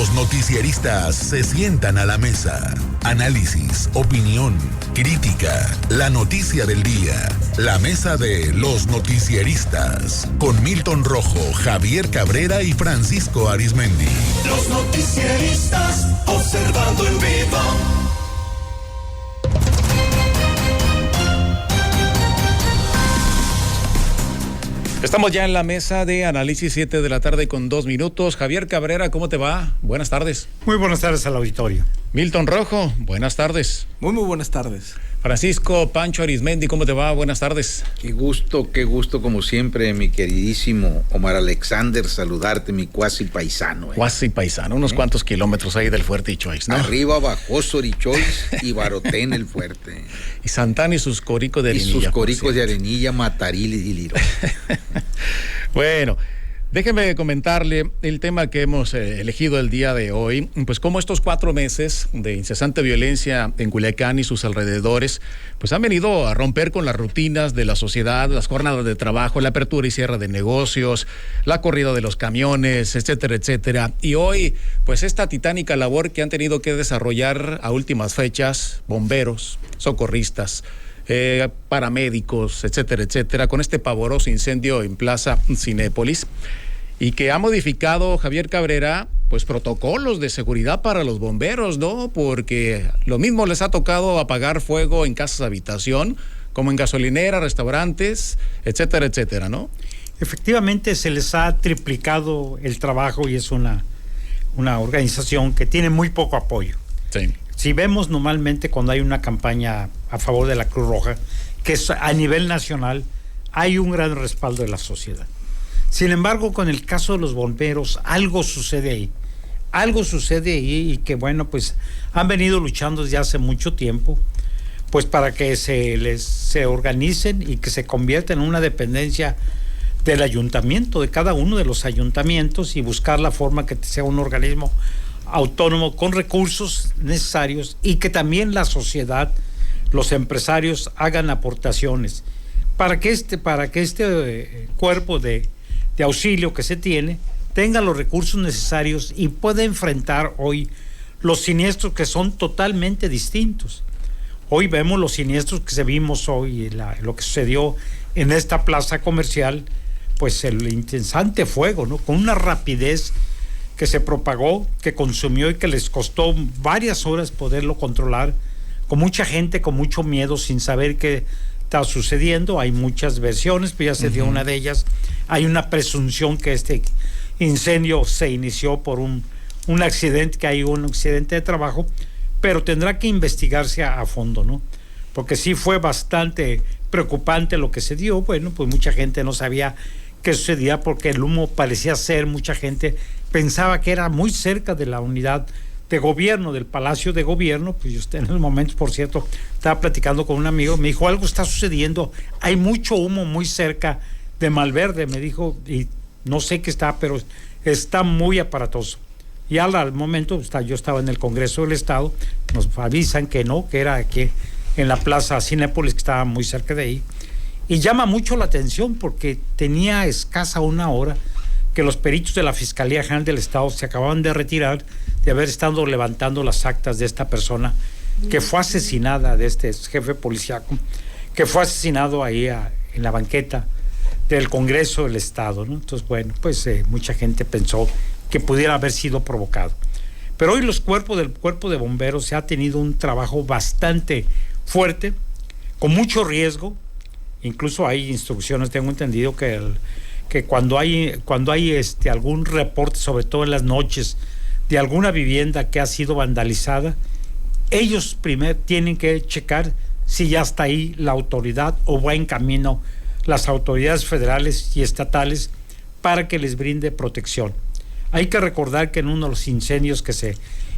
Los noticieristas se sientan a la mesa. Análisis, opinión, crítica, la noticia del día. La mesa de los noticieristas. Con Milton Rojo, Javier Cabrera y Francisco Arizmendi. Los noticieristas observando en vivo. Estamos ya en la mesa de análisis, 7 de la tarde con 2 minutos. Javier Cabrera, ¿cómo te va? Buenas tardes. Muy buenas tardes al auditorio. Milton Rojo, buenas tardes. Muy buenas tardes. Francisco Pancho Arizmendi, ¿cómo te va? Buenas tardes. Qué gusto, como siempre, mi queridísimo Omar Alexander, saludarte, mi cuasi paisano. Cuasi paisano, unos cuantos kilómetros ahí del Fuerte Ichoix, ¿no? Arriba bajó Sorichoix y Barotén el Fuerte. Y Santana y sus coricos de arenilla. Y sus coricos de arenilla, Mataril y Liro. Bueno, déjeme comentarle el tema que hemos elegido el día de hoy, pues como estos 4 meses de incesante violencia en Culiacán y sus alrededores, pues han venido a romper con las rutinas de la sociedad, las jornadas de trabajo, la apertura y cierre de negocios, la corrida de los camiones, etcétera, etcétera. Y hoy, pues esta titánica labor que han tenido que desarrollar a últimas fechas, bomberos, socorristas, paramédicos, etcétera, etcétera, con este pavoroso incendio en Plaza Cinépolis, y que ha modificado, Javier Cabrera, pues protocolos de seguridad para los bomberos, ¿no? Porque lo mismo les ha tocado apagar fuego en casas de habitación, como en gasolineras, restaurantes, etcétera, etcétera, ¿no? Efectivamente se les ha triplicado el trabajo y es una organización que tiene muy poco apoyo. Sí. Si vemos normalmente cuando hay una campaña a favor de la Cruz Roja, que es a nivel nacional, hay un gran respaldo de la sociedad. Sin embargo, con el caso de los bomberos, algo sucede ahí y que bueno, pues han venido luchando desde hace mucho tiempo, pues para que se organicen y que se conviertan en una dependencia del ayuntamiento, de cada uno de los ayuntamientos, y buscar la forma que sea un organismo autónomo con recursos necesarios, y que también la sociedad, los empresarios hagan aportaciones para que este cuerpo de auxilio que se tiene tenga los recursos necesarios y pueda enfrentar hoy los siniestros que son totalmente distintos. Hoy vemos los siniestros que se vimos hoy, lo que sucedió en esta plaza comercial, pues el incesante fuego, ¿no? Con una rapidez que se propagó, que consumió y que les costó varias horas poderlo controlar, con mucha gente, con mucho miedo, sin saber qué está sucediendo. Hay muchas versiones, pero ya se dio una de ellas. Hay una presunción que este incendio se inició por un accidente, que hay un accidente de trabajo, pero tendrá que investigarse a fondo, ¿no? Porque sí fue bastante preocupante lo que se dio. Bueno, pues mucha gente no sabía qué sucedía porque el humo parecía ser, mucha gente pensaba que era muy cerca de la unidad de gobierno, del Palacio de Gobierno. Pues yo en el momento, por cierto, estaba platicando con un amigo, me dijo, algo está sucediendo, hay mucho humo muy cerca de Malverde, me dijo, y no sé qué está, pero está muy aparatoso. Y al momento, yo estaba en el Congreso del Estado, nos avisan que no, que era aquí en la Plaza Cinépolis, que estaba muy cerca de ahí, y llama mucho la atención porque tenía escasa una hora que los peritos de la Fiscalía General del Estado se acababan de retirar de haber estado levantando las actas de esta persona que fue asesinada, de este jefe policíaco, que fue asesinado ahí en la banqueta del Congreso del Estado, ¿no? Entonces, bueno, pues mucha gente pensó que pudiera haber sido provocado. Pero hoy el cuerpo de bomberos se ha tenido un trabajo bastante fuerte, con mucho riesgo. Incluso hay instrucciones, tengo entendido, que cuando hay algún reporte, sobre todo en las noches, de alguna vivienda que ha sido vandalizada, ellos primero tienen que checar si ya está ahí la autoridad o va en camino las autoridades federales y estatales para que les brinde protección. Hay que recordar que en uno de los incendios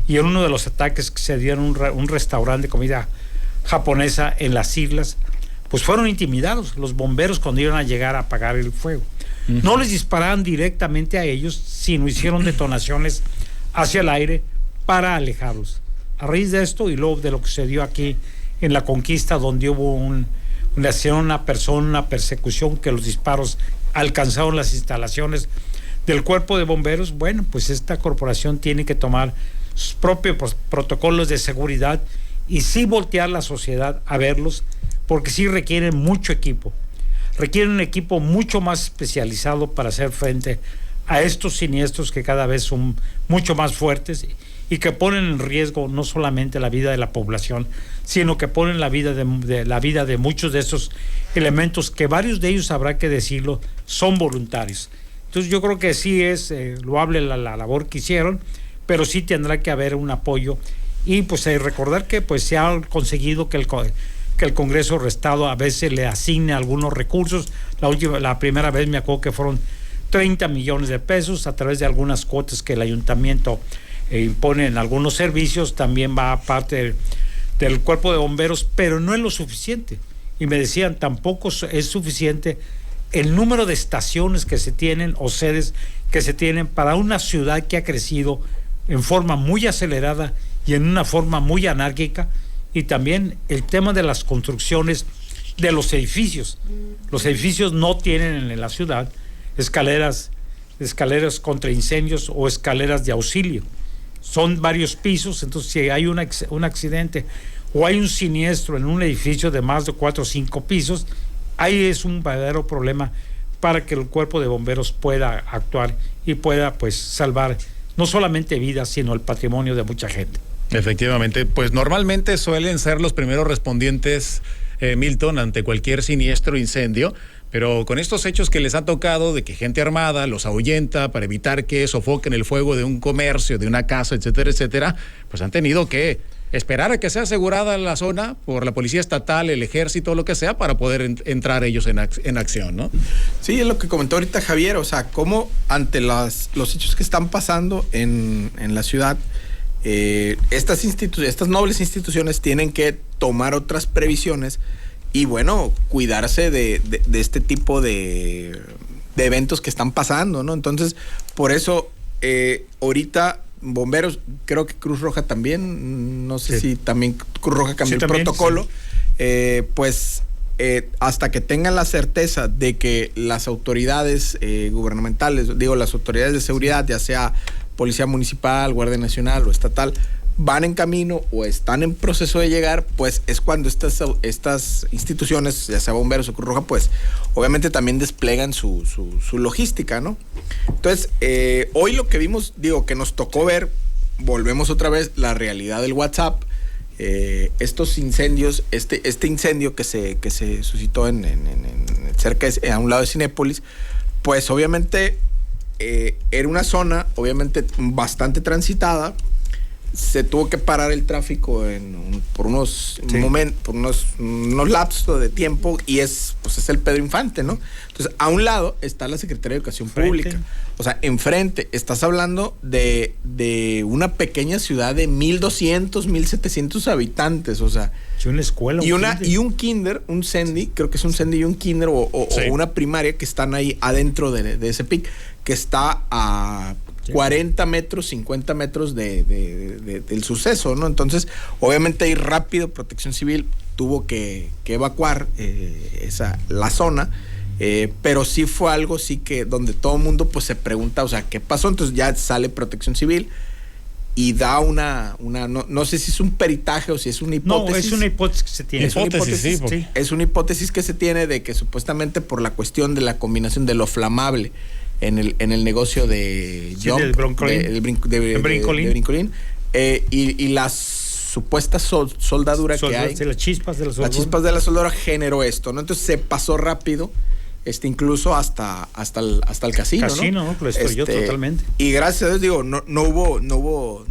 y en uno de los ataques que se dieron en un restaurante de comida japonesa en las islas, pues fueron intimidados los bomberos cuando iban a llegar a apagar el fuego. No les disparaban directamente a ellos, sino hicieron detonaciones hacia el aire para alejarlos. A raíz de esto y luego de lo que sucedió aquí en la Conquista, donde hubo una persecución, que los disparos alcanzaron las instalaciones del cuerpo de bomberos, bueno, pues esta corporación tiene que tomar sus propios protocolos de seguridad y sí voltear la sociedad a verlos, porque sí requieren mucho equipo. Requieren un equipo mucho más especializado para hacer frente a estos siniestros que cada vez son mucho más fuertes y que ponen en riesgo no solamente la vida de la población, sino que ponen la vida de muchos de esos elementos que varios de ellos, habrá que decirlo, son voluntarios. Entonces yo creo que sí es loable la labor que hicieron, pero sí tendrá que haber un apoyo y pues recordar que pues se ha conseguido que el Congreso Estado a veces le asigne algunos recursos. La primera vez me acuerdo que fueron 30 millones de pesos a través de algunas cuotas que el ayuntamiento impone en algunos servicios, también va a parte del cuerpo de bomberos, pero no es lo suficiente. Y me decían, tampoco es suficiente el número de estaciones que se tienen o sedes que se tienen para una ciudad que ha crecido en forma muy acelerada y en una forma muy anárquica, y también el tema de las construcciones de los edificios. Los edificios no tienen en la ciudad escaleras contra incendios o escaleras de auxilio. Son varios pisos, entonces si hay un accidente o hay un siniestro en un edificio de más de 4 o 5 pisos, ahí es un verdadero problema para que el cuerpo de bomberos pueda actuar y pueda pues salvar no solamente vidas, sino el patrimonio de mucha gente. Efectivamente, pues normalmente suelen ser los primeros respondientes, Milton, ante cualquier siniestro incendio, pero con estos hechos que les ha tocado de que gente armada los ahuyenta para evitar que sofoquen el fuego de un comercio, de una casa, etcétera, etcétera, pues han tenido que esperar a que sea asegurada la zona por la policía estatal, el ejército, lo que sea, para poder entrar ellos en acción, ¿no? Sí, es lo que comentó ahorita Javier, o sea, cómo ante los hechos que están pasando en la ciudad, estas nobles instituciones tienen que tomar otras previsiones y bueno, cuidarse de este tipo de eventos que están pasando, ¿no? Entonces, por eso ahorita bomberos, creo que Cruz Roja también, no sé si también Cruz Roja cambió el protocolo, hasta que tengan la certeza de que las autoridades gubernamentales, las autoridades de seguridad, ya sea Policía Municipal, Guardia Nacional o Estatal, van en camino o están en proceso de llegar, pues es cuando estas instituciones, ya sea bomberos o Cruz Roja, pues obviamente también desplegan su logística, ¿no? Entonces, hoy lo que vimos, que nos tocó ver, volvemos otra vez, la realidad del WhatsApp, estos incendios, este incendio que se suscitó cerca a un lado de Cinépolis, pues obviamente era una zona obviamente bastante transitada. Se tuvo que parar el tráfico por unos momentos, por unos lapsos de tiempo, y es el Pedro Infante, ¿no? Entonces, a un lado está la Secretaría de Educación Pública. O sea, enfrente estás hablando de una pequeña ciudad de 1,200, 1,700 habitantes, o sea, y una escuela, y un kinder, un Sendy, creo que es un Sendy y un kinder o una primaria que están ahí adentro de ese PIC, que está a 40 metros, 50 metros del suceso, ¿no? Entonces, obviamente ahí rápido Protección Civil tuvo que evacuar la zona, pero sí fue algo que donde todo el mundo pues se pregunta, o sea, ¿qué pasó? Entonces ya sale Protección Civil y da no sé si es un peritaje o si es una hipótesis. No, es una hipótesis que se tiene. Es una hipótesis que se tiene de que supuestamente por la cuestión de la combinación de lo flamable en el negocio de Brincolín, y la supuesta soldadura que hay, las chispas de la soldadura generó esto, ¿no? Entonces se pasó rápido, incluso hasta el casino, ¿no? Lo destruyó totalmente. Y gracias a Dios, no hubo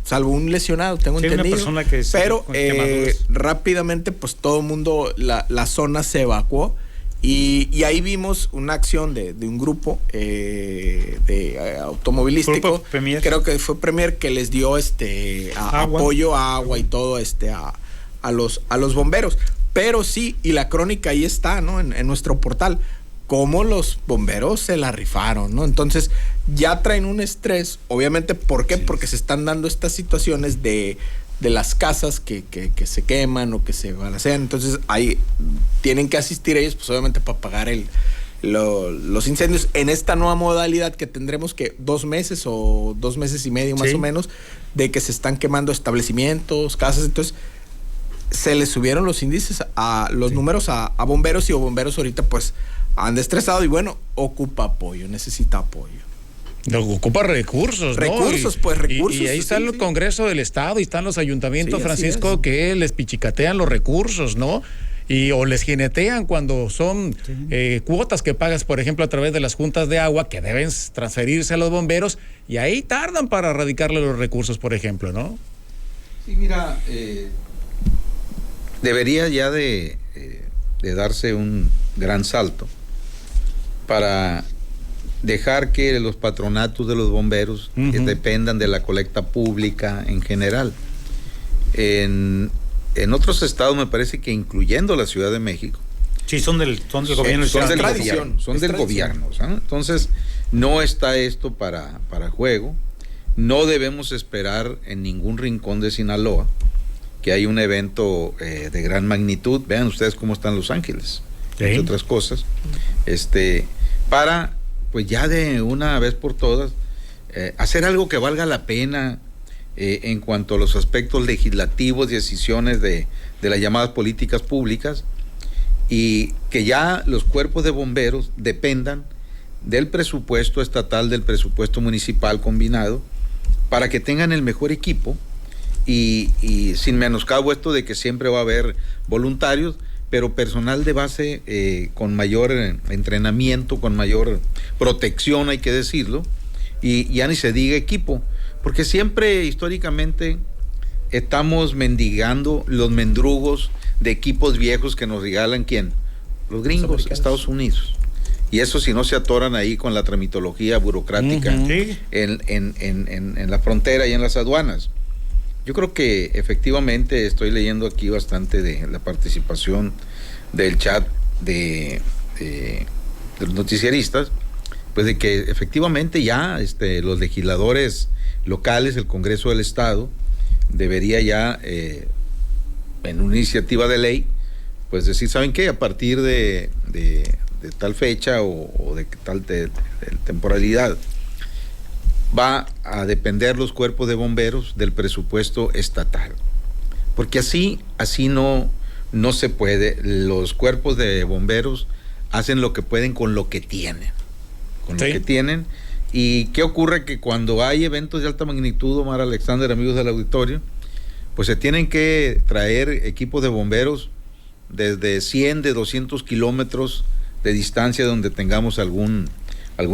salvo un lesionado, tengo entendido. Una persona que pero rápidamente, pues todo el mundo, la zona se evacuó. Y ahí vimos una acción de un grupo de automovilístico, creo que fue Premier, que les dio apoyo, agua y todo a los bomberos. Pero sí, y la crónica ahí está, ¿no? En nuestro portal, cómo los bomberos se la rifaron, ¿no? Entonces ya traen un estrés, obviamente, ¿por qué? Sí. Porque se están dando estas situaciones de las casas que se queman o que se balacean. Entonces ahí tienen que asistir ellos, pues obviamente para pagar los incendios en esta nueva modalidad que tendremos que 2 meses o 2 meses y medio más o menos, de que se están quemando establecimientos, casas. Entonces se les subieron los índices a los números a bomberos, y bomberos ahorita pues han estresado y bueno, ocupa apoyo, necesita apoyo. Ocupa recursos, ¿no? Recursos. Y ahí está el Congreso del Estado y están los ayuntamientos, Francisco, que les pichicatean los recursos, ¿no? O les jinetean cuando son cuotas que pagas, por ejemplo, a través de las juntas de agua, que deben transferirse a los bomberos, y ahí tardan para erradicarle los recursos, por ejemplo, ¿no? Sí, mira, debería ya de darse un gran salto para dejar que los patronatos de los bomberos que dependan de la colecta pública en general. En otros estados, me parece que incluyendo la Ciudad de México. Sí, son del gobierno. Son del gobierno, ¿sabes? Entonces, no está esto para juego. No debemos esperar en ningún rincón de Sinaloa que hay un evento de gran magnitud. Vean ustedes cómo están Los Ángeles, entre otras cosas. Para, pues ya de una vez por todas, hacer algo que valga la pena en cuanto a los aspectos legislativos y decisiones de las llamadas políticas públicas, y que ya los cuerpos de bomberos dependan del presupuesto estatal, del presupuesto municipal combinado, para que tengan el mejor equipo, y sin menoscabo esto de que siempre va a haber voluntarios, pero personal de base con mayor entrenamiento, con mayor protección, hay que decirlo, y ya ni se diga equipo, porque siempre históricamente estamos mendigando los mendrugos de equipos viejos que nos regalan, ¿quién? Los gringos, Estados Unidos. Y eso si no se atoran ahí con la tramitología burocrática en la frontera y en las aduanas. Yo creo que efectivamente estoy leyendo aquí bastante de la participación del chat de los noticieristas, pues de que efectivamente ya los legisladores locales, el Congreso del Estado, debería ya, en una iniciativa de ley, pues decir, ¿saben qué? A partir de tal fecha o de tal temporalidad, va a depender los cuerpos de bomberos del presupuesto estatal. Porque así no se puede. Los cuerpos de bomberos hacen lo que pueden con lo que tienen. Lo que tienen. ¿Y qué ocurre? Que cuando hay eventos de alta magnitud, Omar Alexander, amigos del auditorio, pues se tienen que traer equipos de bomberos desde 100, de 200 kilómetros de distancia donde tengamos algún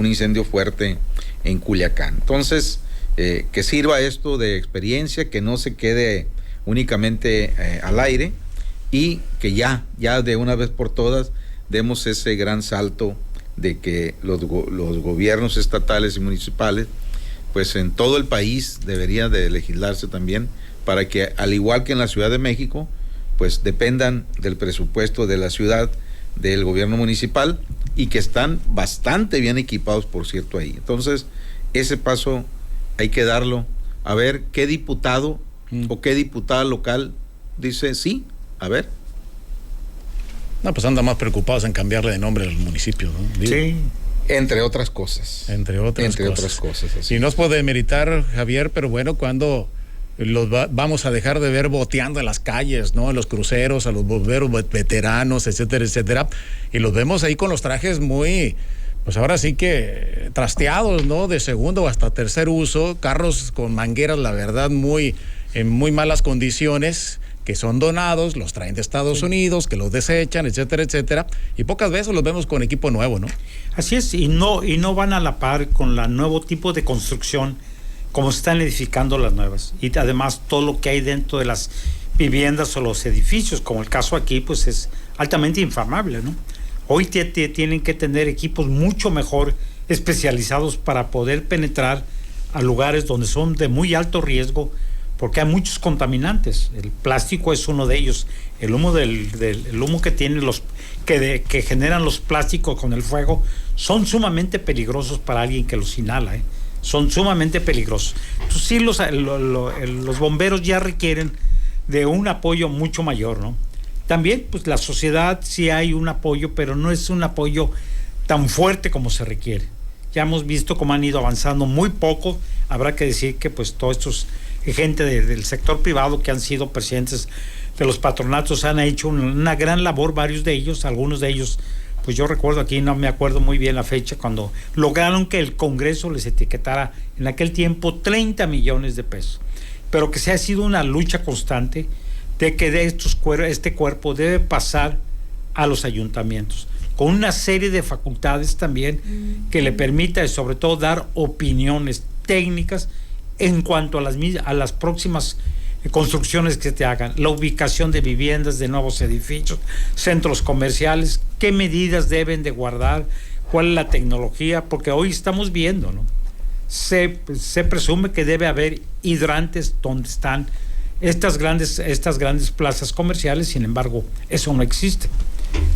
incendio fuerte en Culiacán. Entonces, que sirva esto de experiencia, que no se quede únicamente al aire, y que ya de una vez por todas demos ese gran salto de que los gobiernos estatales y municipales, pues en todo el país debería de legislarse también para que, al igual que en la Ciudad de México, pues dependan del presupuesto de la ciudad, del gobierno municipal, y que están bastante bien equipados, por cierto, ahí. Entonces, ese paso hay que darlo, a ver qué diputado o qué diputada local dice sí, a ver. No, pues andan más preocupados en cambiarle de nombre al municipio, ¿no? Sí. Entre otras cosas. Entre otras cosas. Y no es por demeritar, Javier, pero bueno, cuando vamos a dejar de ver boteando en las calles, ¿no? A los cruceros, a los bomberos veteranos, etcétera, etcétera. Y los vemos ahí con los trajes muy, pues ahora sí que trasteados, ¿no? De segundo o hasta tercer uso, carros con mangueras, la verdad, en muy malas condiciones, que son donados, los traen de Estados Unidos, que los desechan, etcétera, etcétera, y pocas veces los vemos con equipo nuevo, ¿no? Así es, y no van a la par con el nuevo tipo de construcción, como se están edificando las nuevas, y además todo lo que hay dentro de las viviendas o los edificios, como el caso aquí, pues es altamente infamable, ¿no? Hoy tienen que tener equipos mucho mejor especializados para poder penetrar a lugares donde son de muy alto riesgo, porque hay muchos contaminantes. El plástico es uno de ellos. El humo el humo que tienen que generan los plásticos con el fuego son sumamente peligrosos para alguien que los inhala, Son sumamente peligrosos. Entonces sí, los bomberos ya requieren de un apoyo mucho mayor, ¿no? También, pues la sociedad sí hay un apoyo, pero no es un apoyo tan fuerte como se requiere. Ya hemos visto cómo han ido avanzando muy poco. Habrá que decir que pues todos estos gente del sector privado que han sido presidentes de los patronatos han hecho una gran labor, varios de ellos, algunos de ellos, pues yo recuerdo aquí, no me acuerdo muy bien la fecha, cuando lograron que el Congreso les etiquetara en aquel tiempo 30 millones de pesos, pero que se ha sido una lucha constante de que este cuerpo debe pasar a los ayuntamientos, con una serie de facultades también que le permita, sobre todo, dar opiniones técnicas en cuanto a las próximas construcciones que te hagan, la ubicación de viviendas, de nuevos edificios, centros comerciales, qué medidas deben de guardar, cuál es la tecnología, porque hoy estamos viendo, ¿no? Se presume que debe haber hidrantes donde están estas grandes plazas comerciales, sin embargo, eso no existe.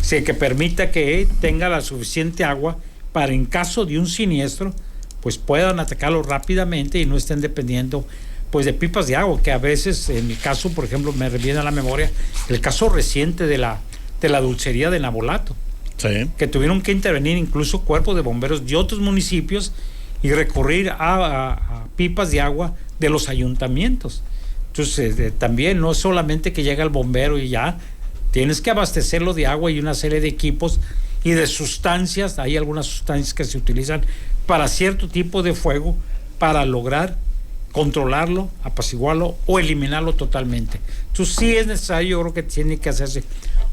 Que permita que tenga la suficiente agua para, en caso de un siniestro, pues puedan atacarlo rápidamente y no estén dependiendo pues de pipas de agua, que a veces, en mi caso, por ejemplo, me reviene a la memoria el caso reciente de la dulcería de Nabolato, sí, que tuvieron que intervenir incluso cuerpos de bomberos de otros municipios y recurrir a pipas de agua de los ayuntamientos. Entonces, también no es solamente que llega el bombero y ya, tienes que abastecerlo de agua y una serie de equipos y de sustancias. Hay algunas sustancias que se utilizan para cierto tipo de fuego para lograr controlarlo, apaciguarlo o eliminarlo totalmente. Entonces sí es necesario, yo creo que tiene que hacerse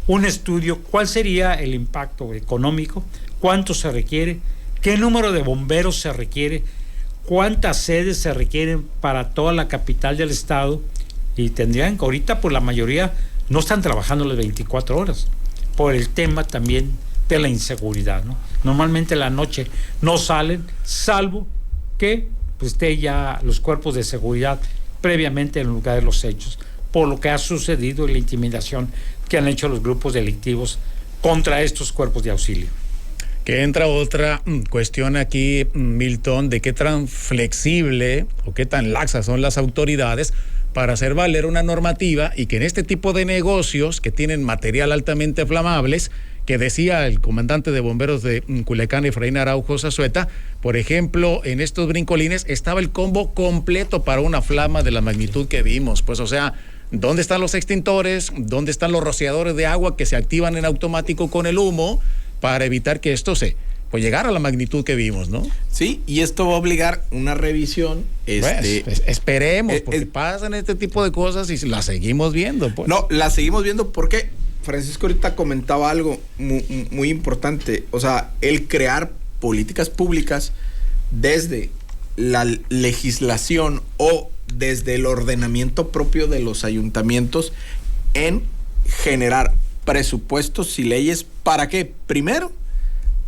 un estudio, cuál sería el impacto económico, cuánto se requiere, qué número de bomberos se requiere, cuántas sedes se requieren para toda la capital del estado, y tendrían que, ahorita pues la mayoría no están trabajando las 24 horas por el tema también de la inseguridad, ¿no? Normalmente la noche no salen, salvo que pues esté ya los cuerpos de seguridad previamente en el lugar de los hechos, por lo que ha sucedido y la intimidación que han hecho los grupos delictivos contra estos cuerpos de auxilio. Que entra otra cuestión aquí, Milton, de qué tan flexible o qué tan laxas son las autoridades para hacer valer una normativa y que en este tipo de negocios que tienen material altamente flamables, que decía el comandante de bomberos de Culiacán, Efraín Araujo Zazueta, por ejemplo, en estos brincolines estaba el combo completo para una flama de la magnitud que vimos. Pues, o sea, ¿dónde están los extintores? ¿Dónde están los rociadores de agua que se activan en automático con el humo para evitar que esto pues llegara a la magnitud que vimos, ¿no? Sí, y esto va a obligar una revisión. Pues, esperemos, porque pasan este tipo de cosas y las seguimos viendo. Pues. No, las seguimos viendo porque Francisco ahorita comentaba algo muy importante. O sea, el crear políticas públicas desde la legislación o desde el ordenamiento propio de los ayuntamientos en generar presupuestos y leyes. ¿Para qué? Primero,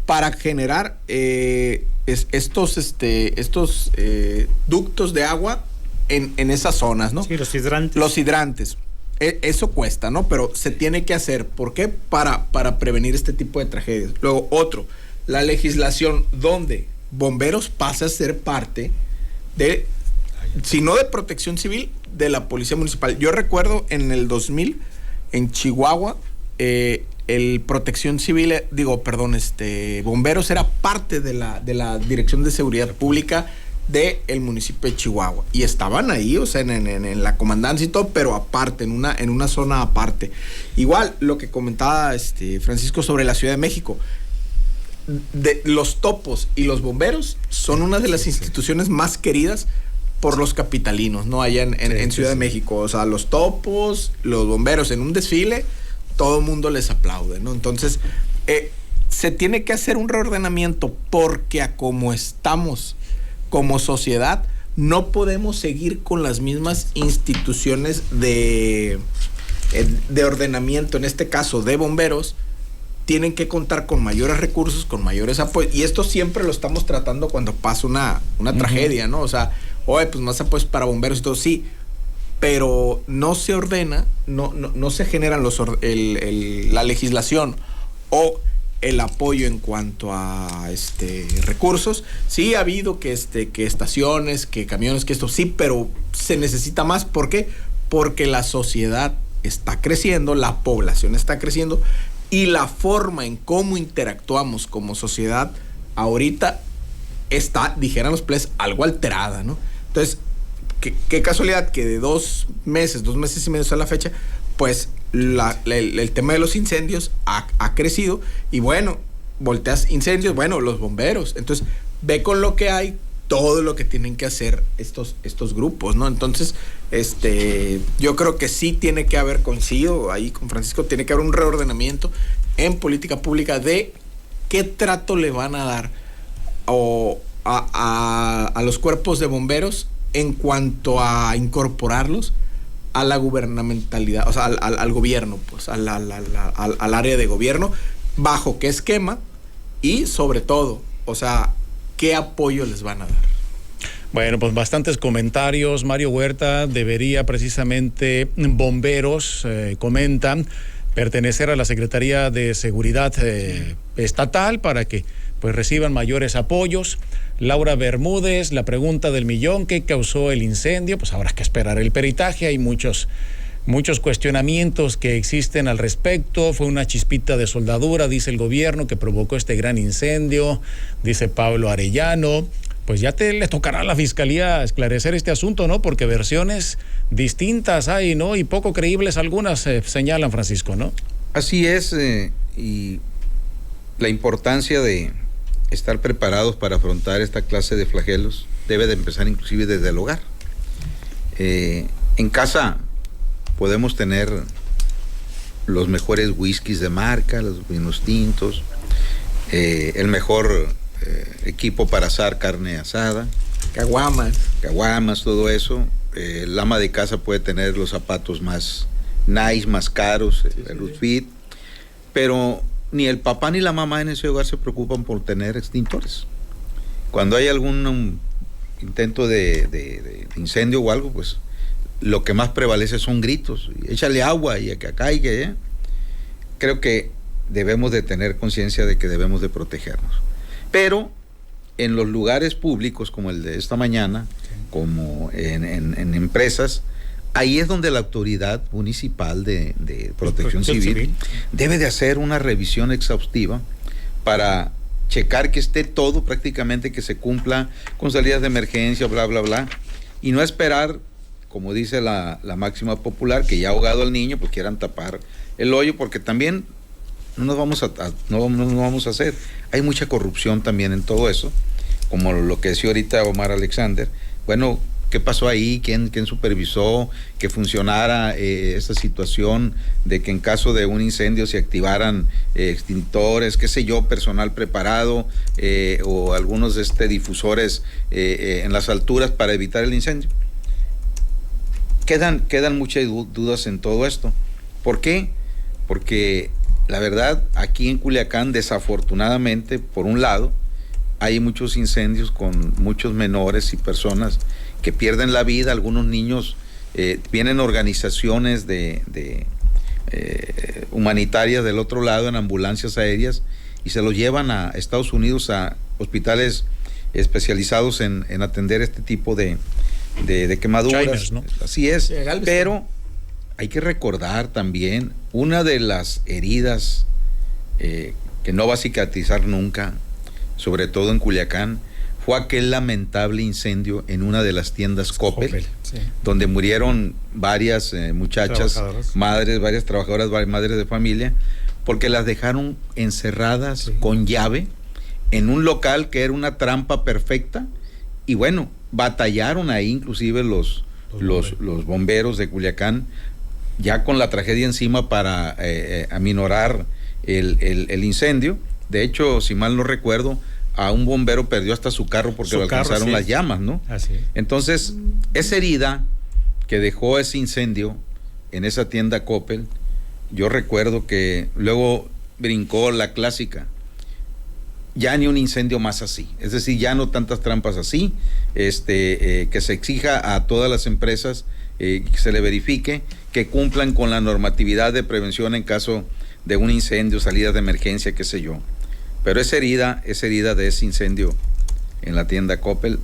para generar estos ductos de agua en esas zonas, ¿no? Sí, los hidrantes. Los hidrantes. Eso cuesta, ¿no? Pero se tiene que hacer. ¿Por qué? Para prevenir este tipo de tragedias. Luego, la legislación donde bomberos pasa a ser parte de, si no de protección civil, de la policía municipal. Yo recuerdo en el 2000, en Chihuahua, el protección civil, bomberos era parte de la Dirección de Seguridad Pública del municipio de Chihuahua, y estaban ahí, o sea, en la comandancia y todo, pero aparte, en una zona aparte. Igual lo que comentaba Francisco sobre la Ciudad de México, los topos y los bomberos son una de las instituciones más queridas por los capitalinos, ¿no? Allá en Ciudad de México, o sea, los topos, los bomberos en un desfile, todo el mundo les aplaude, ¿no? Entonces, se tiene que hacer un reordenamiento, porque a como estamos como sociedad, no podemos seguir con las mismas instituciones de ordenamiento, en este caso de bomberos. Tienen que contar con mayores recursos, con mayores apoyos, y esto siempre lo estamos tratando cuando pasa una tragedia, ¿no? O sea, pues más apoyos para bomberos y todo, sí, pero no se ordena, no se generan la legislación o el apoyo en cuanto a recursos. Sí ha habido que estaciones, que camiones, que esto sí, pero se necesita más. ¿Por qué? Porque la sociedad está creciendo, la población está creciendo, y la forma en cómo interactuamos como sociedad ahorita está, dijeran los ples, algo alterada, ¿no? Entonces, qué casualidad que de 2 meses y medio a la fecha, pues el tema de los incendios ha crecido, y bueno, volteas incendios, bueno, los bomberos. Entonces, ve con lo que hay, todo lo que tienen que hacer estos grupos, ¿no? Entonces, yo creo que sí tiene que haber, coincido ahí con Francisco, tiene que haber un reordenamiento en política pública de qué trato le van a dar a los cuerpos de bomberos en cuanto a incorporarlos a la gubernamentalidad, o sea, al gobierno, pues, al área de gobierno, bajo qué esquema y sobre todo, o sea, qué apoyo les van a dar. Bueno, pues bastantes comentarios. Mario Huerta, debería precisamente bomberos, comentan, pertenecer a la Secretaría de Seguridad Estatal para que pues reciban mayores apoyos. Laura Bermúdez, la pregunta del millón, ¿qué causó el incendio? Pues habrá que esperar el peritaje, hay muchos cuestionamientos que existen al respecto. Fue una chispita de soldadura, dice el gobierno, que provocó este gran incendio, dice Pablo Arellano. Pues ya le tocará a la Fiscalía esclarecer este asunto, ¿no? Porque versiones distintas hay, ¿no? Y poco creíbles algunas, señalan, Francisco, ¿no? Así es, y la importancia de estar preparados para afrontar esta clase de flagelos debe de empezar inclusive desde el hogar. En casa podemos tener los mejores whiskies de marca, los vinos tintos, el mejor equipo para asar carne asada, caguamas, todo eso. El ama de casa puede tener los zapatos más nice, más caros, el outfit, pero ni el papá ni la mamá en ese hogar se preocupan por tener extintores. Cuando hay algún intento de incendio o algo, pues lo que más prevalece son gritos, échale agua y que acá y que allá. Creo que debemos de tener conciencia de que debemos de protegernos. Pero en los lugares públicos como el de esta mañana, como en empresas, ahí es donde la autoridad municipal de protección civil debe de hacer una revisión exhaustiva para checar que esté todo prácticamente, que se cumpla con salidas de emergencia, bla, bla, bla, y no esperar, como dice la máxima popular, que ya ahogado al niño, pues quieran tapar el hoyo, porque también no vamos a hacer. Hay mucha corrupción también en todo eso, como lo que decía ahorita Omar Alexander. Bueno, ¿qué pasó ahí? ¿Quién supervisó que funcionara esa situación de que en caso de un incendio se activaran extintores, qué sé yo, personal preparado o algunos difusores en las alturas para evitar el incendio? Quedan muchas dudas en todo esto. ¿Por qué? Porque la verdad, aquí en Culiacán, desafortunadamente, por un lado, hay muchos incendios con muchos menores y personas que pierden la vida. Algunos niños, vienen organizaciones humanitarias del otro lado en ambulancias aéreas y se los llevan a Estados Unidos, a hospitales especializados en atender este tipo de quemaduras. Chiners, ¿no? Así es, pero hay que recordar también una de las heridas que no va a cicatrizar nunca, sobre todo en Culiacán, fue aquel lamentable incendio en una de las tiendas Coppel, sí, donde murieron varias muchachas, varias trabajadoras, madres de familia, porque las dejaron encerradas, sí, con llave en un local que era una trampa perfecta. Y bueno, batallaron ahí inclusive los bomberos de Culiacán, ya con la tragedia encima, para aminorar el incendio. De hecho, si mal no recuerdo, a un bombero perdió hasta su carro porque lo alcanzaron, sí, las llamas, ¿no? Así es. Entonces, esa herida que dejó ese incendio en esa tienda Coppel, yo recuerdo que luego brincó la clásica: ya ni un incendio más así, es decir, ya no tantas trampas así, que se exija a todas las empresas que se le verifique que cumplan con la normatividad de prevención en caso de un incendio, salidas de emergencia, qué sé yo. Pero esa herida de ese incendio en la tienda Coppel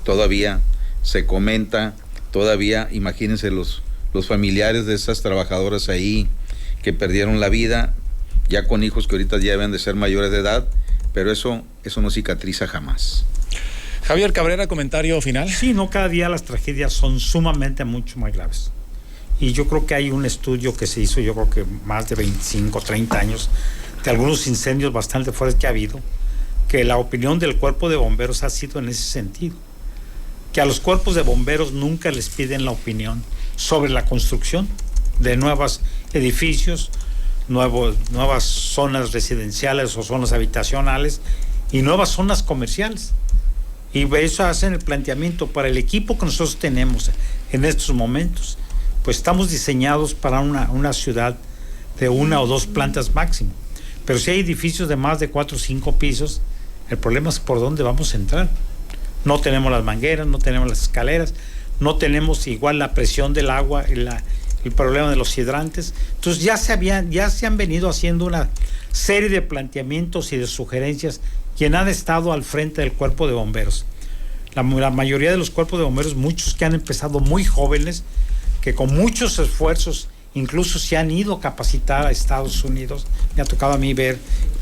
todavía se comenta, todavía, imagínense los familiares de esas trabajadoras ahí que perdieron la vida. ya con hijos que ahorita ya deben de ser mayores de edad, pero eso no cicatriza jamás. Javier Cabrera, comentario final. Sí, no, cada día las tragedias son sumamente mucho más graves. Y yo creo que hay un estudio que se hizo, yo creo que más de 25, 30 años, de algunos incendios bastante fuertes que ha habido, que la opinión del cuerpo de bomberos ha sido en ese sentido, que a los cuerpos de bomberos nunca les piden la opinión sobre la construcción de nuevos edificios, nuevas zonas residenciales o zonas habitacionales y nuevas zonas comerciales. Y eso hacen el planteamiento para el equipo que nosotros tenemos en estos momentos. Pues estamos diseñados para una ciudad de 1 o 2 plantas máximo. Pero si hay edificios de más de 4 o 5 pisos, el problema es por dónde vamos a entrar. No tenemos las mangueras, no tenemos las escaleras, no tenemos igual la presión del agua, el problema de los hidrantes. Entonces ya se han venido haciendo una serie de planteamientos y de sugerencias quien han estado al frente del cuerpo de bomberos. La mayoría de los cuerpos de bomberos, muchos que han empezado muy jóvenes, que con muchos esfuerzos incluso se han ido a capacitar a Estados Unidos. Me ha tocado a mí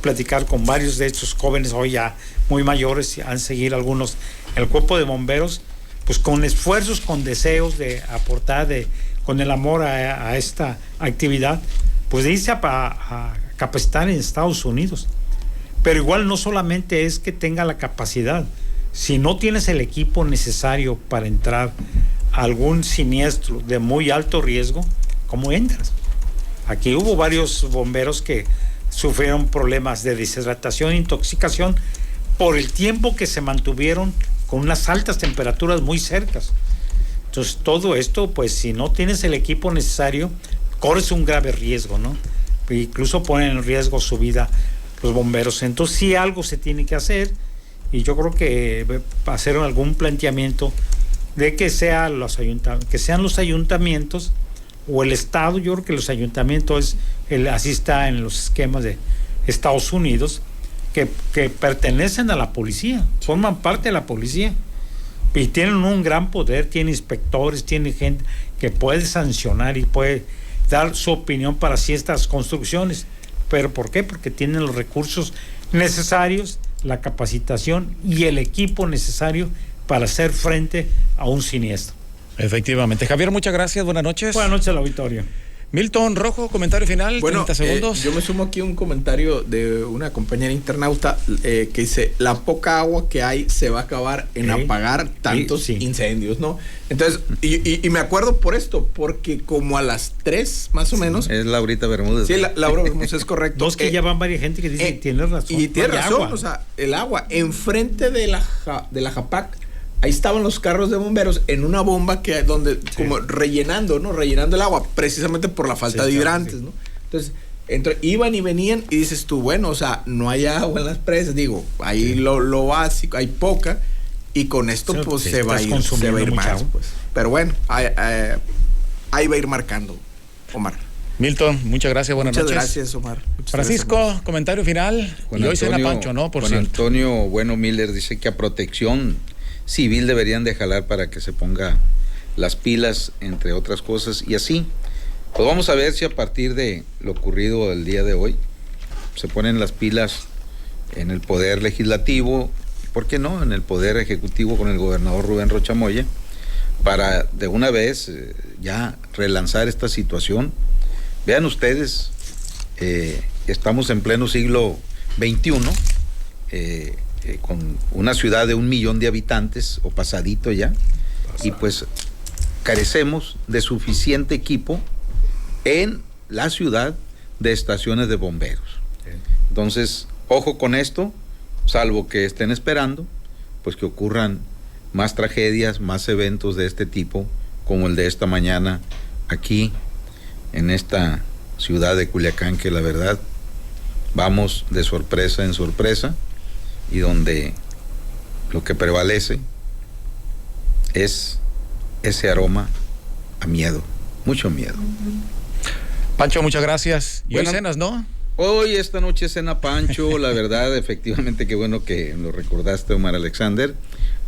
platicar con varios de estos jóvenes hoy ya muy mayores, han seguido algunos el cuerpo de bomberos, pues con esfuerzos, con deseos de aportar, con el amor a esta actividad, pues de irse a capacitar en Estados Unidos. Pero igual no solamente es que tenga la capacidad, si no tienes el equipo necesario para entrar a algún siniestro de muy alto riesgo, ¿cómo entras? Aquí hubo varios bomberos que sufrieron problemas de deshidratación e intoxicación por el tiempo que se mantuvieron con unas altas temperaturas muy cercas. Entonces todo esto, pues si no tienes el equipo necesario, corres un grave riesgo, ¿no? Incluso ponen en riesgo su vida los bomberos. Entonces sí algo se tiene que hacer, y yo creo que hacer algún planteamiento de que sean los ayuntamientos o el Estado. Yo creo que los ayuntamientos así está en los esquemas de Estados Unidos, que pertenecen a la policía, forman parte de la policía y tienen un gran poder, tienen inspectores, tienen gente que puede sancionar y puede dar su opinión para ciertas construcciones. ¿Pero por qué? Porque tienen los recursos necesarios, la capacitación y el equipo necesario para hacer frente a un siniestro. Efectivamente. Javier, muchas gracias. Buenas noches. Buenas noches al auditorio. Milton Rojo, comentario final, bueno, 30 segundos. Yo me sumo aquí a un comentario de una compañera internauta que dice: la poca agua que hay se va a acabar en apagar tantos incendios, ¿no? Entonces, y me acuerdo por esto, porque como a las 3 más o menos. Es Laurita Bermúdez. Sí, Laura Bermúdez, es correcto. Dos que ya van varias gente que dice que tiene razón. Y tiene razón, agua. O sea, el agua enfrente de la Japac. Ahí estaban los carros de bomberos en una bomba donde como rellenando, ¿no? Rellenando el agua, precisamente por la falta de hidrantes, ¿no? Entonces, iban y venían y dices tú, bueno, o sea, no hay agua en las presas, digo, ahí lo básico, hay poca, y con esto pues se va a ir más, pues. Pero bueno, ahí va a ir marcando, Omar. Milton, muchas gracias, buenas noches. Muchas gracias, Omar. Francisco, gracias, comentario final. Juan y hoy cena Pancho, ¿no? Por Juan cierto. Antonio Bueno Miller dice que a Protección Civil deberían de jalar para que se ponga las pilas, entre otras cosas, y así pues vamos a ver si a partir de lo ocurrido el día de hoy se ponen las pilas en el poder legislativo, ¿por qué no? En el poder ejecutivo con el gobernador Rubén Rocha Moya, para de una vez ya relanzar esta situación. Vean ustedes, estamos en pleno siglo XXI, con una ciudad de 1 millón de habitantes o pasadito ya, y pues carecemos de suficiente equipo en la ciudad de estaciones de bomberos. Entonces, ojo con esto, salvo que estén esperando pues que ocurran más tragedias, más eventos de este tipo, como el de esta mañana aquí en esta ciudad de Culiacán, que la verdad vamos de sorpresa en sorpresa, y donde lo que prevalece es ese aroma a miedo, mucho miedo. Pancho, muchas gracias. Y hoy cenas, ¿no? Hoy, esta noche cena Pancho, la verdad, efectivamente, qué bueno que lo recordaste, Omar Alexander.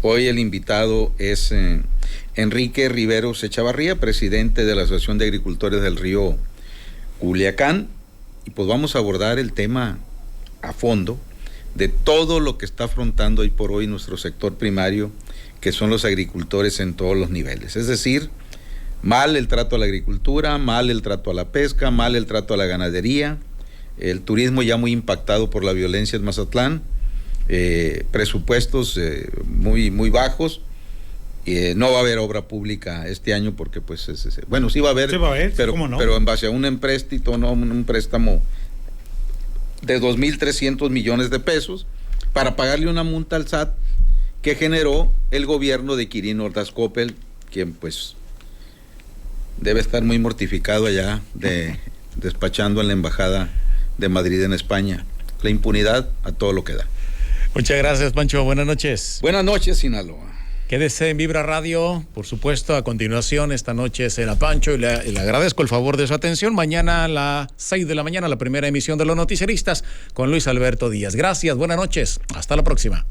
Hoy el invitado es Enrique Riveros Echavarría, presidente de la Asociación de Agricultores del Río Culiacán. y pues vamos a abordar el tema a fondo de todo lo que está afrontando hoy por hoy nuestro sector primario, que son los agricultores en todos los niveles. Es decir, mal el trato a la agricultura, mal el trato a la pesca, mal el trato a la ganadería, el turismo ya muy impactado por la violencia en Mazatlán, presupuestos muy, muy bajos. No va a haber obra pública este año porque pues bueno, sí va a haber, pero, ¿cómo no? Pero en base a un empréstito, no un préstamo de 2.300 millones de pesos para pagarle una multa al SAT que generó el gobierno de Quirino Ordaz Coppel, quien pues debe estar muy mortificado allá despachando en la embajada de Madrid en España. La impunidad a todo lo que da. Muchas gracias, Pancho. Buenas noches. Buenas noches, Sinaloa. Quédese en Vibra Radio, por supuesto. A continuación, esta noche será Pancho y le agradezco el favor de su atención. Mañana a las 6 de la mañana, la primera emisión de Los Noticieristas con Luis Alberto Díaz. Gracias, buenas noches. Hasta la próxima.